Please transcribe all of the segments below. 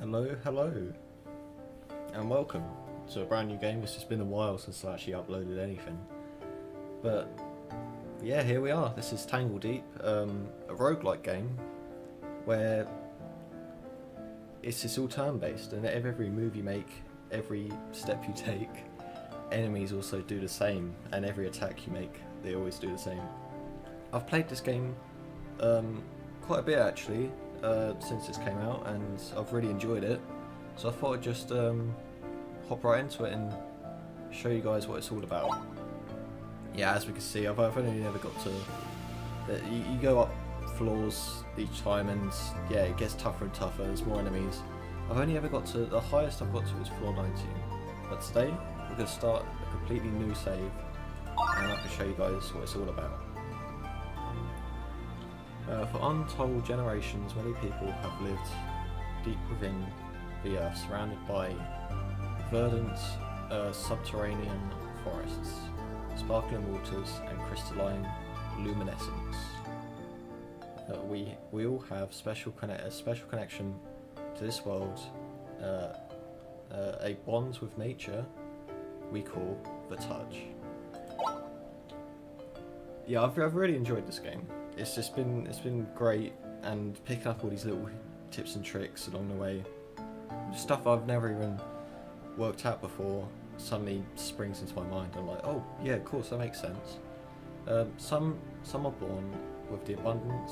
Hello, and welcome to a brand new game. It's just been a while since I actually uploaded anything, but yeah, here we are. This is Tangledeep, a roguelike game where it's all turn-based, and every move you make, every step you take, enemies also do the same, and every attack you make, they always do the same. I've played this game quite a bit actually since it came out, and I've really enjoyed it. So I thought I'd just hop right into it and show you guys what it's all about. Yeah, as we can see, I've only ever got to... You go up floors each time, and yeah, it gets tougher and tougher, there's more enemies. I've only ever got to... The highest I've got to is floor 19. But today, we're going to start a completely new save, and I can show you guys what it's all about. For untold generations, many people have lived deep within the earth, surrounded by verdant subterranean forests, sparkling waters, and crystalline luminescence. We all have a special connection to this world, a bond with nature we call the touch. Yeah, I've really enjoyed this game. It's been great, and picking up all these little tips and tricks along the way, stuff I've never even worked out before suddenly springs into my mind. I'm like, oh yeah, of course, that makes sense. Some are born with the abundance,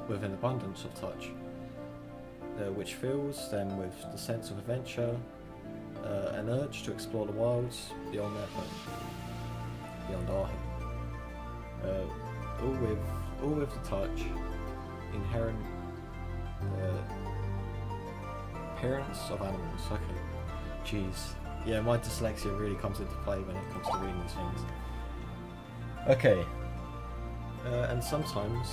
with an abundance of touch, which fills them with the sense of adventure, an urge to explore the wilds beyond their home, beyond our home. All with the touch, inherent appearance of animals. Okay, jeez, yeah, my dyslexia really comes into play when it comes to reading these things. Okay, and sometimes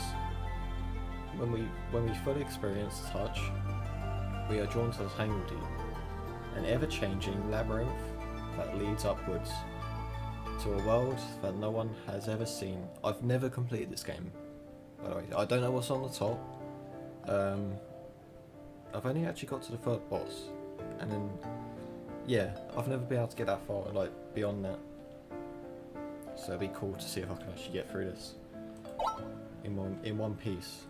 when we fully experience touch, we are drawn to the Tangledeep, an ever-changing labyrinth that leads upwards to a world that no one has ever seen. I've never completed this game, by the way. I don't know what's on the top. I've only actually got to the third boss, and then yeah, I've never been able to get that far, like beyond that. So it'd be cool to see if I can actually get through this in one piece.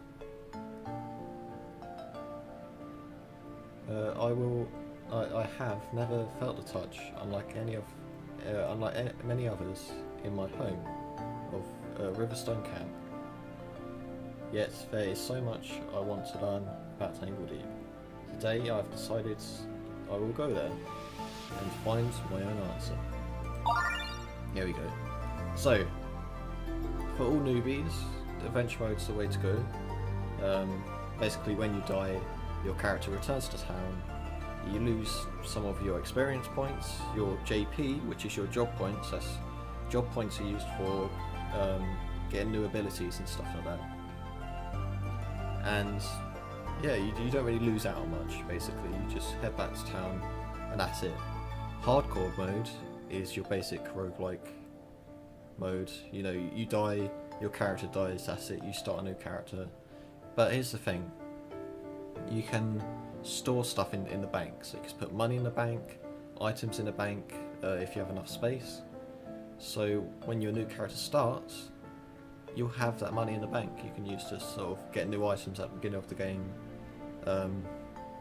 I have never felt the touch, unlike many others in my home of Riverstone Camp. Yet there is so much I want to learn about Tangledeep. Today I've decided I will go there and find my own answer. Here we go. So, for all newbies, the adventure mode's the way to go. Basically, when you die, your character returns to town. You lose some of your experience points, your JP, which is your job points. Job points are used for getting new abilities and stuff like that. And yeah, you don't really lose out on much, basically. You just head back to town, and that's it. Hardcore mode is your basic roguelike mode. You know, you die, your character dies, that's it, you start a new character. But here's the thing, you can store stuff in the bank. So you can put money in the bank, items in the bank, if you have enough space. So when your new character starts, you'll have that money in the bank you can use to sort of get new items at the beginning of the game.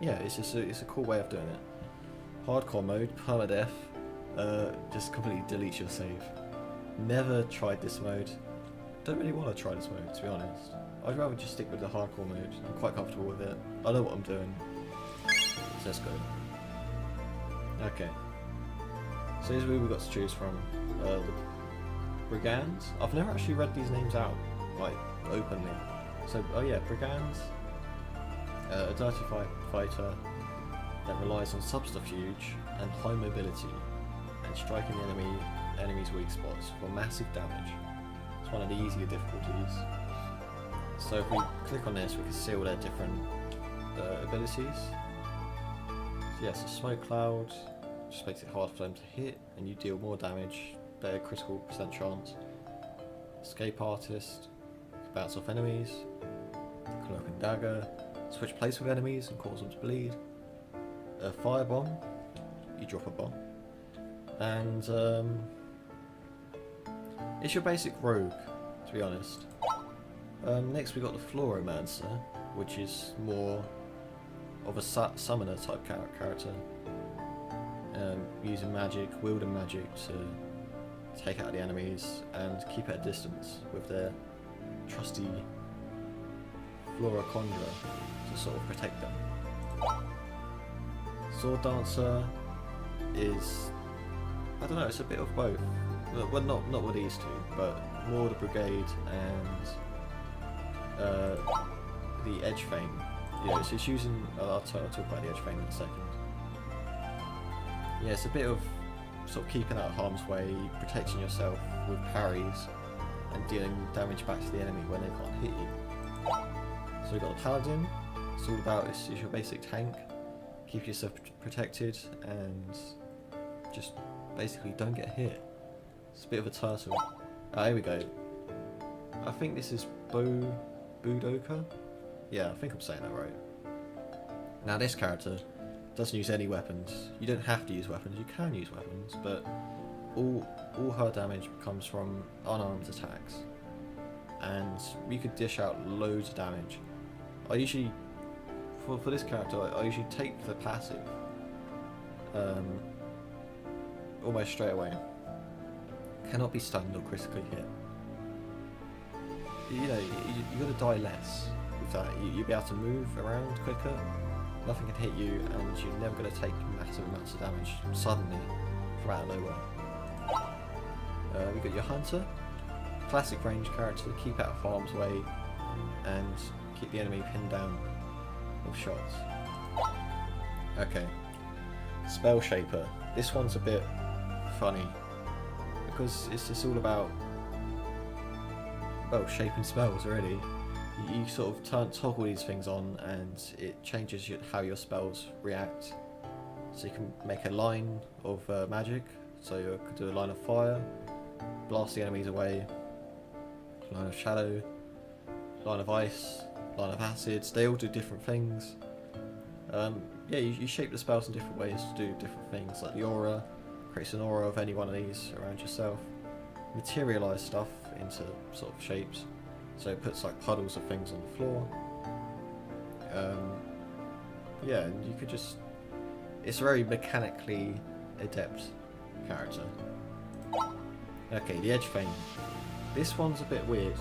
Yeah, it's a cool way of doing it. Hardcore mode, permadeath, just completely deletes your save. Never tried this mode. Don't really want to try this mode, to be honest. I'd rather just stick with the hardcore mode. I'm quite comfortable with it. I know what I'm doing. So let's go. Okay. So here's where we've got to choose from. The Brigands. I've never actually read these names out, like, openly. So, oh yeah, Brigands. A dirty fighter that relies on subterfuge and high mobility, and striking enemy's weak spots for massive damage. It's one of the easier difficulties. So if we click on this, we can see all their different abilities. So yes, a smoke cloud just makes it hard for them to hit, and you deal more damage, better critical percent chance. Escape artist, bounce off enemies. Cloak and dagger, switch place with enemies and cause them to bleed. A fire bomb, you drop a bomb. And it's your basic rogue, to be honest. Next we got the Floromancer, which is more of a summoner type character. Using magic, wielding magic to take out the enemies and keep at a distance with their trusty Flora Conjurer to sort of protect them. Sword Dancer is, I don't know, it's a bit of both. Well, not with these two, but more the Brigade and the Edge Fang. Yeah, so it's using. I'll talk about the Edge Fang in a second. Yeah, it's a bit of sort of keeping out of harm's way, protecting yourself with parries, and dealing damage back to the enemy when they can't hit you. So we've got the Paladin. It's all about it's your basic tank. Keep yourself protected and just basically don't get hit. It's a bit of a turtle. Ah, here we go. I think this is Budoka? Yeah, I think I'm saying that right. Now this character doesn't use any weapons. You don't have to use weapons, you can use weapons, but all her damage comes from unarmed attacks. And you could dish out loads of damage. I usually, for this character, I usually take the passive almost straight away. Cannot be stunned or critically hit. You know, you gotta die less with that. You'll be able to move around quicker, nothing can hit you, and you're never gonna take massive amounts of damage suddenly from out of nowhere. We got your Hunter, classic range character, keep out of harm's way, and keep the enemy pinned down with shots. Okay, Spell Shaper. This one's a bit funny because it's just all about, well, shaping spells really. You sort of toggle these things on and it changes how your spells react. So you can make a line of magic, so you could do a line of fire, blast the enemies away, line of shadow, line of ice, line of acids. They all do different things. Yeah, you shape the spells in different ways to do different things, like the aura creates an aura of any one of these around yourself. Materialize stuff into sort of shapes, so it puts like puddles of things on the floor. Yeah, and you could just, it's a very mechanically adept character. Okay, the Edge Fang. This one's a bit weird,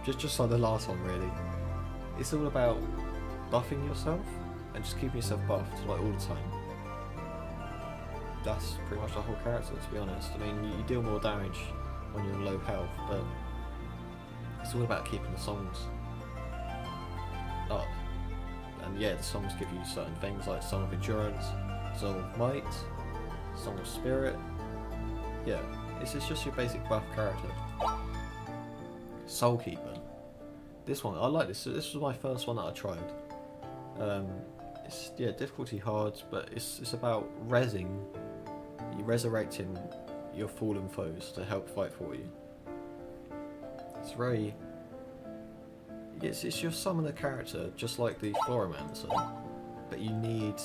just like the last one really. It's all about buffing yourself and just keeping yourself buffed like all the time. That's pretty much the whole character, to be honest. I mean, you deal more damage when you're in low health, but it's all about keeping the songs up. And yeah, the songs give you certain things like Song of Endurance, Song of Might, Song of Spirit. Yeah, it's just your basic buff character. Soul Keeper. This one, I like this. This was my first one that I tried. It's, yeah, difficulty hard, but it's about resurrecting your fallen foes to help fight for you. It's very, it's your summoner character, just like the Floromancer, but you need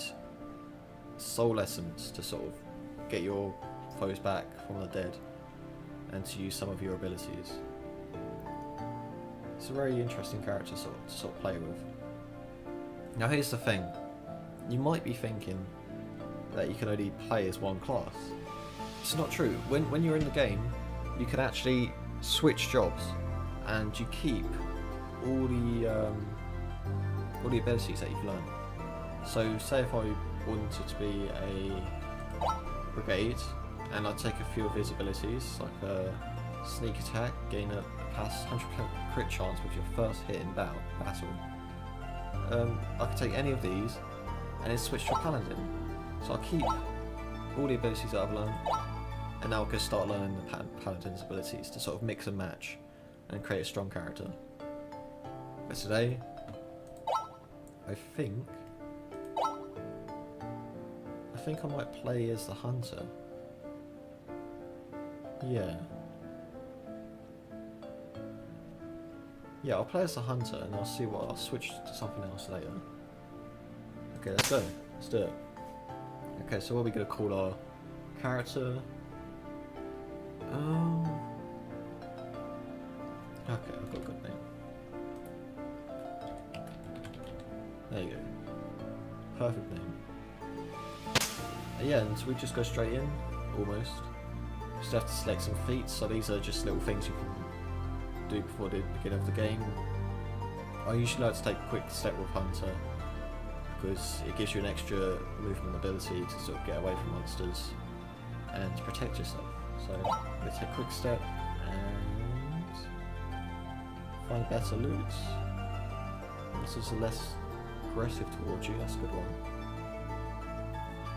soul essence to sort of get your foes back from the dead and to use some of your abilities. It's a very interesting character to sort of play with. Now here's the thing, you might be thinking that you can only play as one class. It's not true. When you're in the game, you can actually switch jobs and you keep all the abilities that you've learned. So say if I wanted to be a brigade and I'd take a few of his abilities, like a sneak attack, gain a pass 100% crit chance with your first hit in battle. I could take any of these and then switch to a paladin. So I'll keep all the abilities that I've learned, and now I can start learning the paladin's abilities to sort of mix and match and create a strong character. But today, I think I might play as the Hunter. Yeah. Yeah, I'll play as the hunter and I'll see what I'll switch to something else later. Okay, let's go. Let's do it. Okay, so what are we gonna call our character? Okay, I've got a good name. There you go. Perfect name. Yeah, and so we just go straight in, almost. Just have to select some feats, so these are just little things you can do before the beginning of the game. I usually like to take a quick step with Hunter, because it gives you an extra movement ability to sort of get away from monsters and to protect yourself. So let's take a quick step and find better loot. This is less aggressive towards you, that's a good one.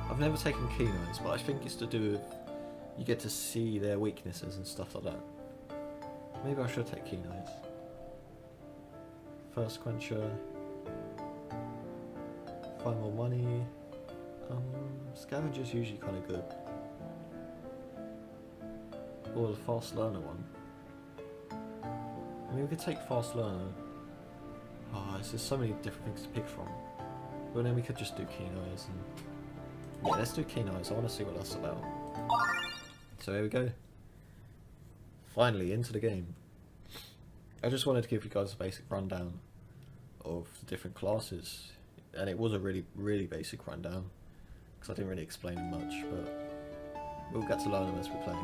I've never taken keen eyes, but I think it's to do with you get to see their weaknesses and stuff like that. Maybe I should take keen eyes. First quencher. Find more money. Scavenger's usually kind of good. Or the fast learner one. I mean, we could take fast learner. Oh, there's just so many different things to pick from. But then we could just do keen eyes and yeah, let's do keen eyes. I want to see what that's about. So here we go. Finally into the game. I just wanted to give you guys a basic rundown of the different classes, and it was a really basic rundown because I didn't really explain much, but we'll get to learn them as we play.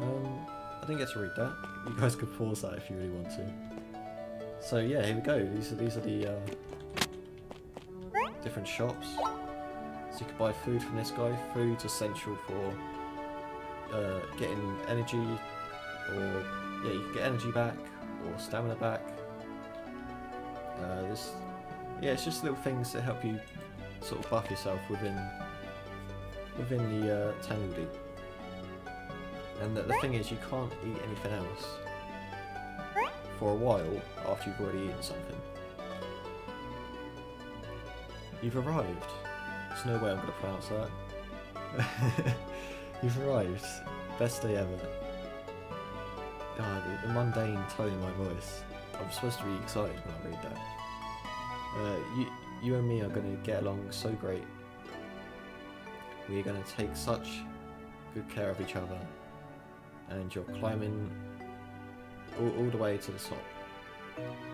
I didn't get to read that. You guys could pause that if you really want to. So yeah, here we go. These are the different shops. So you can buy food from this guy. Food's essential for getting energy, or yeah, you can get energy back or stamina back. It's just little things that help you sort of buff yourself within the Tangledeep. And the thing is, you can't eat anything else for a while after you've already eaten something. You've arrived. There's no way I'm going to pronounce that. You've arrived. Best day ever. God, the mundane tone in my voice. I'm supposed to be excited when I read that. You and me are going to get along so great. We're going to take such good care of each other. And you're climbing all the way to the top.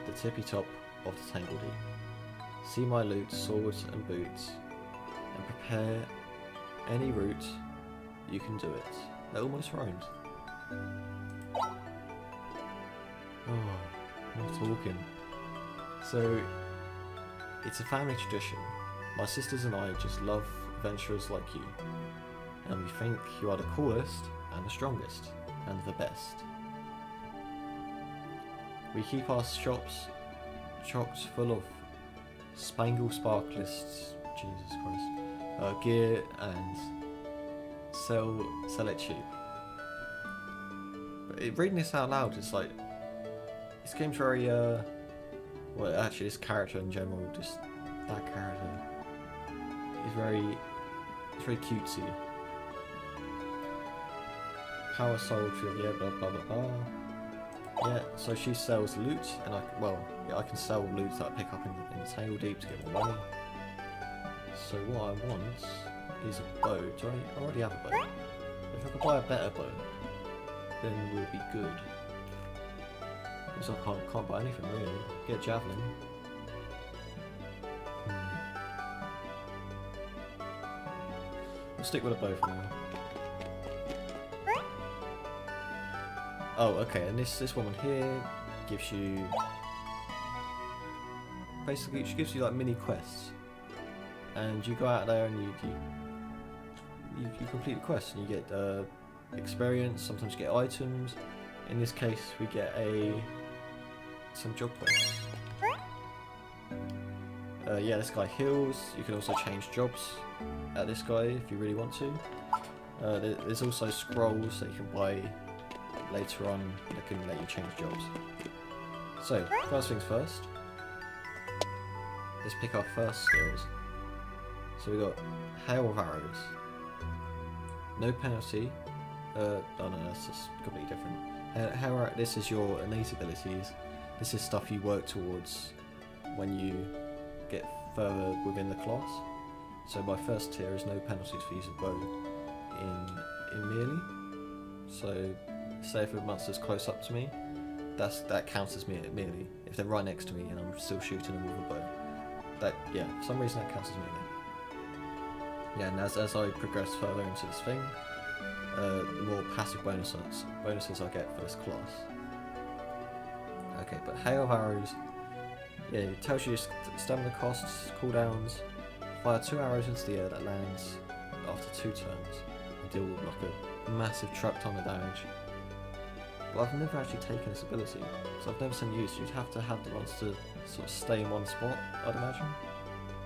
The tippy top of the Tangledeep. See my loot, swords and boots, and prepare any route you can do it. That almost rhymed. Oh, more talking. So, it's a family tradition. My sisters and I just love adventurers like you, and we think you are the coolest and the strongest and the best. We keep our shops chocked full of spangle sparklers, Jesus Christ, gear, and sell it cheap. But reading this out loud, it's like, this game's very, well actually this character in general, just that character, is very cutesy. Power soldier, yeah, blah blah blah blah. Yeah, so she sells loot, and I can sell loot that I pick up in the Tangledeep to get more money. So what I want is a bow. Do I already have a bow? If I could buy a better bow, then we'll be good. Because I can't buy anything really. Get a javelin. We'll stick with a bow for now. Oh, okay, and this woman here gives you... Basically, she gives you like mini quests. And you go out there and you complete the quest and you get experience, sometimes you get items. In this case, we get some job points. Yeah, this guy heals. You can also change jobs at this guy if you really want to. There's also scrolls that you can buy later on that can let you change jobs. So, first things first, let's pick our first skills. So we got Hail of Arrows. No penalty. Oh no, that's just completely different. This is your innate abilities. This is stuff you work towards when you get further within the class. So my first tier is no penalties for using bow in melee. So say if a monster's close up to me, that counts as melee. If they're right next to me and I'm still shooting them with a bow, for some reason that counts as melee. Yeah, and as I progress further into this thing, the more passive bonuses I get for this class. Okay, but hail of arrows, yeah, it tells you stamina costs, cooldowns. Fire 2 arrows into the air that lands after 2 turns and deal with like a massive truck ton of damage. But I've never actually taken this ability, so I've never seen it used. You'd have to have the monster sort of stay in one spot, I'd imagine,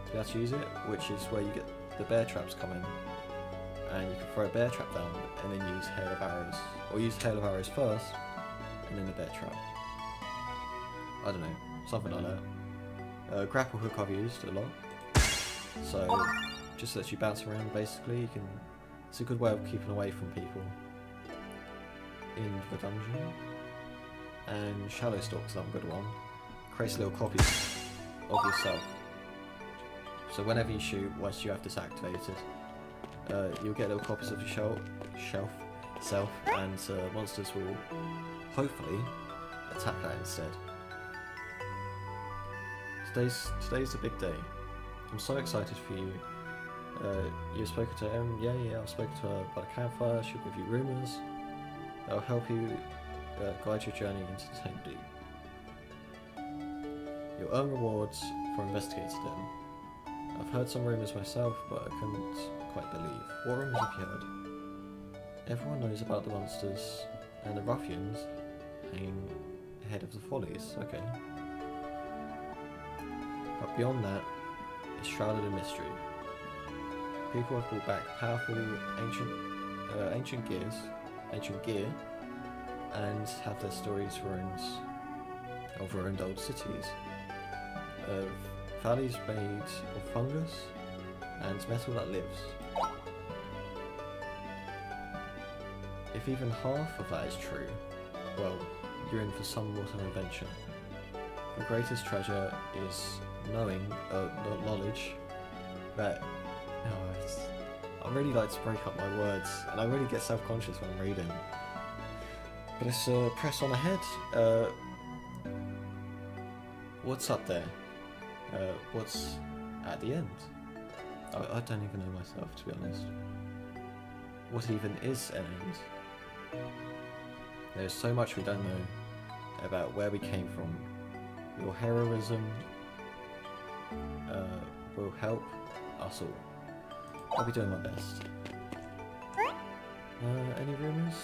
to be able to use it, which is where you get the bear traps come in. And you can throw a bear trap down and then use hail of arrows. Or use hail of arrows first and then the bear trap. I don't know, something like that. Grapple hook I've used a lot. So just lets you bounce around basically. It's a good way of keeping away from people in the dungeon. And Shadow Stalk's another good one. Creates little copies of yourself. So whenever you shoot, once you have this activated, you'll get little copies of your self, and monsters will hopefully attack that instead. Today's a big day. I'm so excited for you. You've spoken to Em? Yeah, I've spoken to her by the campfire. She'll give you rumours. That'll help you guide your journey into the Tangledeep. You'll earn rewards for investigating them. I've heard some rumours myself, but I couldn't quite believe. What rumours have you heard? Everyone knows about the monsters and the ruffians hanging ahead of the follies. Okay. But beyond that, it's shrouded in mystery. People have brought back powerful ancient gear, and have their stories ruined old cities, of valleys made of fungus and metal that lives. If even half of that is true, well, you're in for some rotten adventure. The greatest treasure is knowledge that... I really like to break up my words, and I really get self-conscious when I'm reading. But let's press on ahead. What's up there? What's at the end? I don't even know myself, to be honest. What even is an end? There's so much we don't know about where we came from. Your heroism will help us all. I'll be doing my best. Any rumours?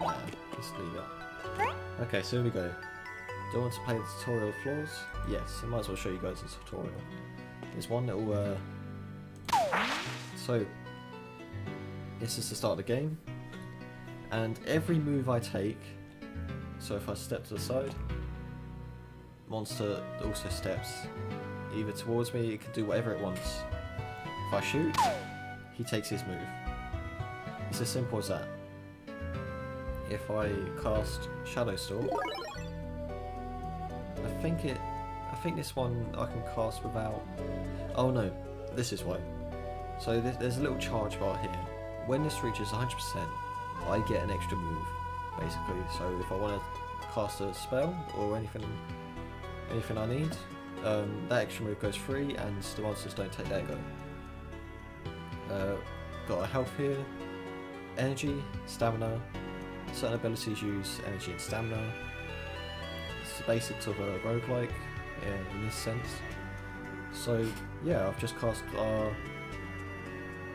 Nah, just leave it. Okay, so here we go. Do I want to play the tutorial floors? Yes, I might as well show you guys the tutorial. There's one little... So, this is the start of the game. And every move I take, so if I step to the side, monster also steps either towards me, it can do whatever it wants. If I shoot, he takes his move. It's as simple as that. If I cast Shadow Stalk, I think this one I can cast without... Oh no, this is why. So there's a little charge bar here. When this reaches 100%, I get an extra move, basically. So if I want to cast a spell or anything I need, that extra move goes free and the monsters don't take their go. Got a health here, energy, stamina. Certain abilities use energy and stamina. It's the basics of a roguelike in this sense. So yeah, I've just cast our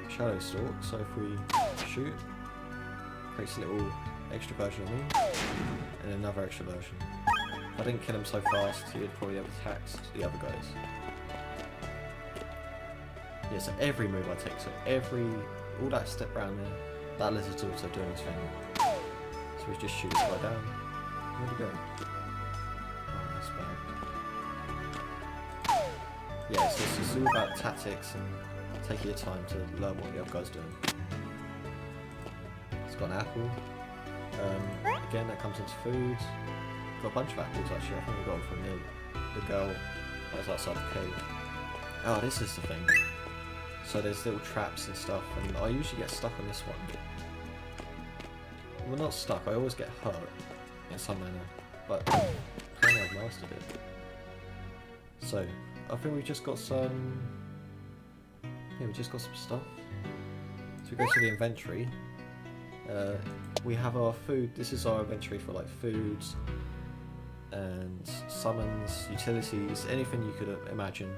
Shadow Stalk, so if we shoot, creates a little extra version of me, and another extra version. If I didn't kill him so fast, he would probably have attacked the other guys. Yeah, so every move I take, so all that step around there, that lizard's also doing his thing. So we just shoot this guy down. Where'd he go? Oh, that's bad. Yeah, so this is all about tactics and taking your time to learn what the other guy's doing. It's got an apple. Again, that comes into food. Got a bunch of apples actually. I think we got them from the girl that was outside the cave. Oh, this is the thing. So there's little traps and stuff, and I usually get stuck on this one. Well, not stuck. I always get hurt in some manner, but apparently I've mastered it. So I think we just got some. Yeah, we just got some stuff. So we go to the inventory. We have our food. This is our inventory for like foods and summons, utilities, anything you could imagine.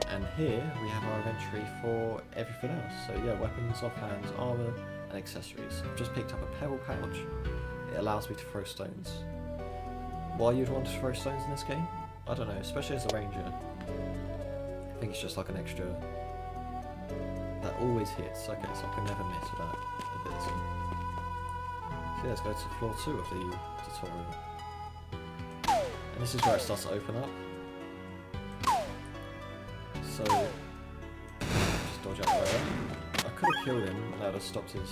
And here we have our inventory for everything else. So yeah, weapons, offhands, armor, and accessories. I've just picked up a pebble pouch. It allows me to throw stones. Why you'd want to throw stones in this game? I don't know, especially as a ranger. I think it's just like an extra that always hits. Okay, so I can never miss with that ability. So yeah, let's go to floor 2 of the tutorial. And this is where it starts to open up. So, just dodge out the way. I could have killed him and that would have stopped his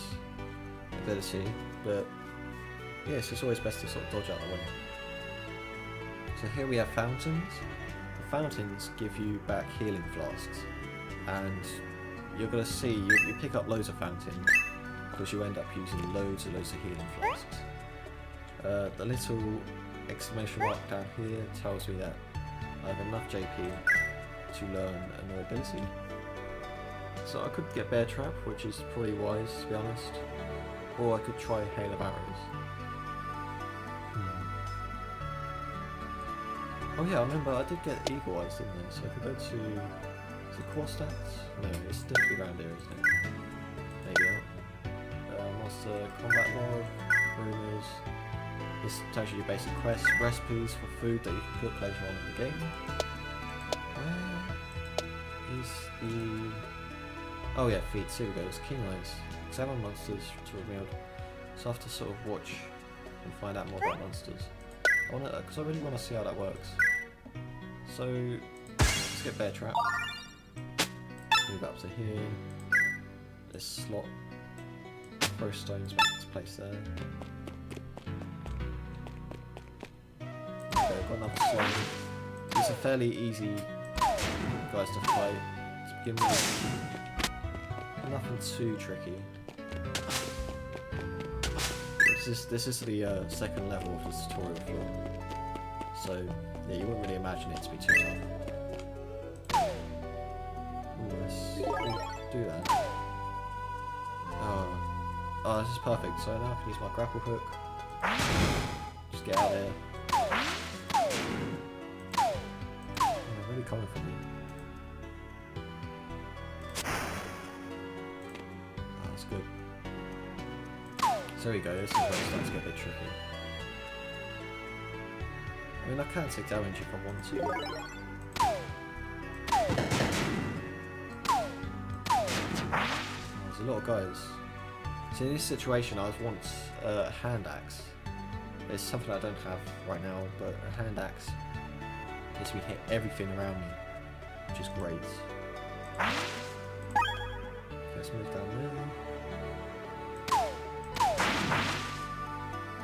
ability, but yeah, it's just always best to sort of dodge out the way. So here we have fountains. The fountains give you back healing flasks, and you're going to see, you pick up loads of fountains because you end up using loads and loads of healing flasks. The little exclamation mark down here tells me that I have enough JP to learn a new ability. So I could get Bear Trap, which is probably wise to be honest, or I could try Hail of Arrows. Oh yeah, I remember I did get Eagle Eyes, didn't I? So I could go to... Is it core stats? No, it's definitely around here, isn't it? There you go. Monster Combat Log, Rumors. This tells you your basic quests, recipes for food that you can cook later on in the game. Where is the... Oh yeah, feat 2 goes. King Eyes. Examine monsters to reveal. So I have to sort of watch and find out more about monsters. Because I really want to see how that works. So, let's get Bear Trap. Move up to here. This slot. Throw stones back into place there. Okay, I've got another slot. These are fairly easy guys to fight to begin with. Nothing too tricky. This is the second level of the tutorial floor, so yeah, you wouldn't really imagine it to be too tough. Ooh, let's do that. Oh, this is perfect. So now I can use my grapple hook. Just get out of there. They're really coming for me. Oh, that's good. So there we go, this is where it starts to get a bit tricky. I mean, I can take damage if I want to. Oh, there's a lot of guys. So in this situation I want a hand axe. It's something I don't have right now, but a hand axe lets me hit everything around me, which is great. Okay, let's move down there.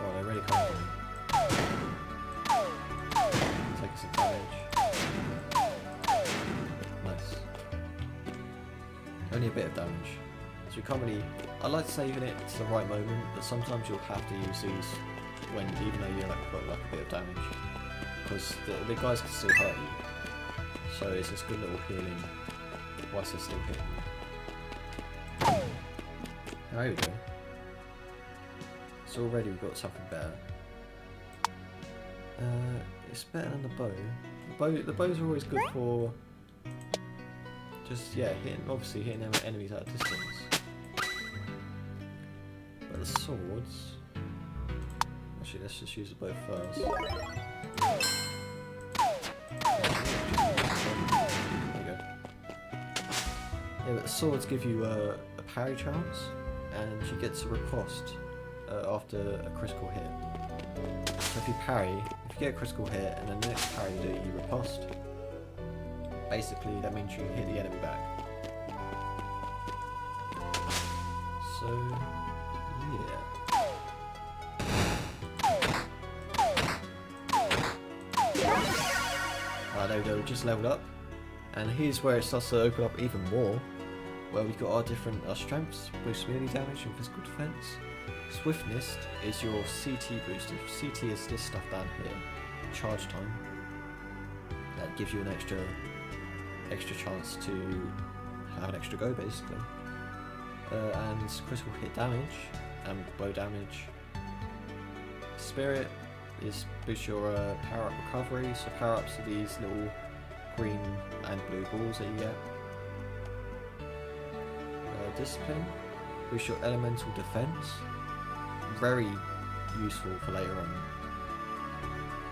Oh, they're really coming for me. Taking some damage. Nice. Only a bit of damage. So you can't really... I like saving it to the right moment, but sometimes you'll have to use these when, even though you're got like a bit of damage. Because the guys can still hurt you. So it's this good little healing whilst they're still hitting you. There we go. So already we've got something better. It's better than the bow. The bows are always good for just obviously hitting enemies at a distance. But the swords. Actually, let's just use the bow first. There you go. Yeah, but the swords give you a parry chance, and you get to riposte after a critical hit. So if you get a critical hit and then the next parry you do, you riposte. Basically, that means you hit the enemy back. So, yeah. There we go, we just leveled up. And here's where it starts to open up even more. Where we've got our different strengths, boost melee damage and physical defense. Swiftness is your CT booster. CT is this stuff down here. Charge time. That gives you an extra chance to have an extra go basically. And critical hit damage and blow damage. Spirit is boost your power up recovery. So power ups are these little green and blue balls that you get. Discipline, boost your elemental defense, very useful for later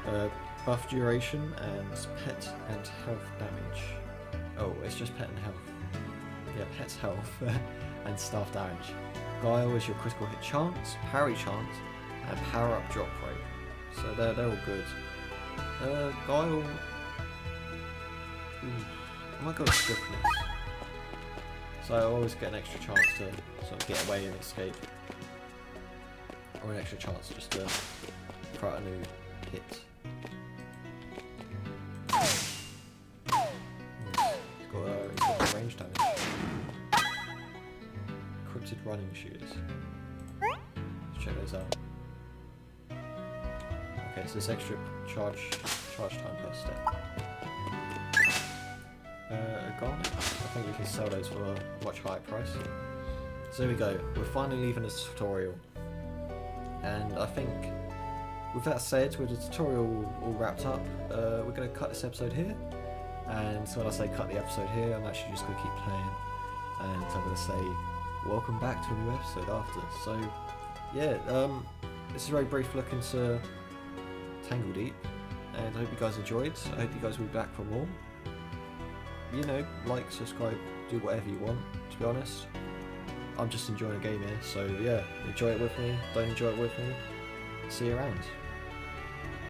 on. Buff duration and pet and health damage. Oh, it's just pet and health. Yeah, pet's health and staff damage. Guile is your critical hit chance, parry chance, and power up drop rate. So they're all good. Guile. I might go with swiftness. So I always get an extra chance to sort of get away and escape. Or an extra chance just to try a new hit. It's got range damage. Encrypted running shoes. Let's check those out. Okay, so this extra charge time per step. Garnet. I think you can sell those for a much higher price. So there we go, we're finally leaving this tutorial. And I think with that said, with the tutorial all wrapped up, we're going to cut this episode here. And so when I say cut the episode here, I'm actually just going to keep playing. And I'm going to say welcome back to a new episode after. So yeah, this is a very brief look into Tangledeep. And I hope you guys enjoyed. I hope you guys will be back for more. You know, like, subscribe, do whatever you want, to be honest. I'm just enjoying the game here, so yeah, enjoy it with me, don't enjoy it with me, see you around.